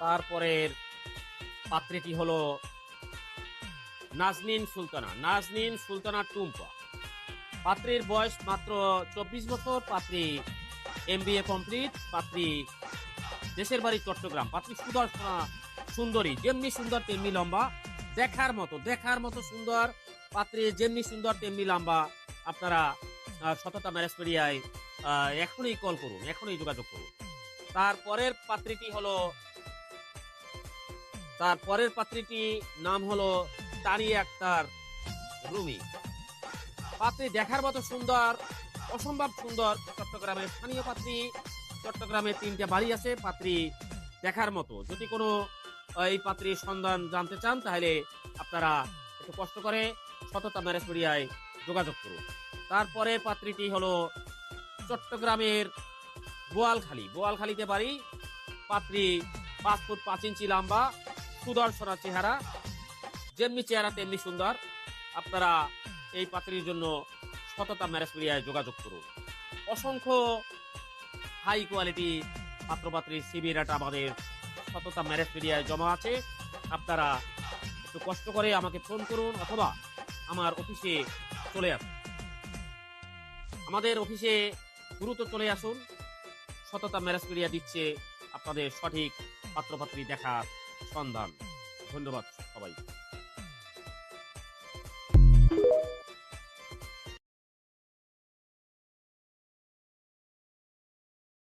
তারপরের পাত্রীটি হলো নাজনীন সুলতানা টুম্পা। পাত্রীর বয়স মাত্র 24 বছর। পাত্রী MBA কমপ্লিট। পাত্রী দেশের বাড়ি চট্টগ্রাম। পাত্রী সুদর্শনা সুন্দরী, যেমনি সুন্দর তেমনি লম্বা, দেখার মতো সুন্দর। পাত্রী যেমনি সুন্দর তেমনি লম্বা। আপনারা সততা ম্যারেজ পেরিয়ায় এখনই কল করুন, এখনই যোগাযোগ করুন। তারপরের পাত্রীটি হলো তারপরের পাত্রীটি নাম হলো তানিয়া আক্তার রুমি। পাত্রী দেখার মতো সুন্দর, অসম্ভব সুন্দর। চট্টগ্রামের স্থানীয় পাত্রী। চট্টগ্রামে 3টে বাড়ি আছে। পাত্রী দেখার মতো। যদি কোনো এই পাত্রীর সন্ধান জানতে চান তাহলে আপনারা একটু কষ্ট করে সততা ম্যারেজ মিডিয়ায় যোগাযোগ করুন। তারপরে পাত্রীটি হলো চট্টগ্রামের বোয়ালখালীতে বাড়ি। পাত্রী 5 ফুট 5 ইঞ্চি লম্বা, সুদর্শনা চেহারা, যেমনি চেহারা তেমনি সুন্দর। আপনারা এই পাত্রীর জন্য সততা ম্যারেজ মিডিয়ায় যোগাযোগ করুন। অসংখ্য হাই কোয়ালিটি পাত্রপাত্রীর সিভি ডাটা আমাদের সততা ম্যারেজ মিডিয়ায় জমা আছে। আপনারা একটু কষ্ট করে আমাকে ফোন করুন অথবা আমার অফিসে চলে আসুন। আমাদের অফিসে দ্রুত চলে আসুন। সততা ম্যারেজ মিডিয়া দিচ্ছে আপনাদের সঠিক পাত্রপাত্রী দেখার সন্ধান। ধন্যবাদ সবাই।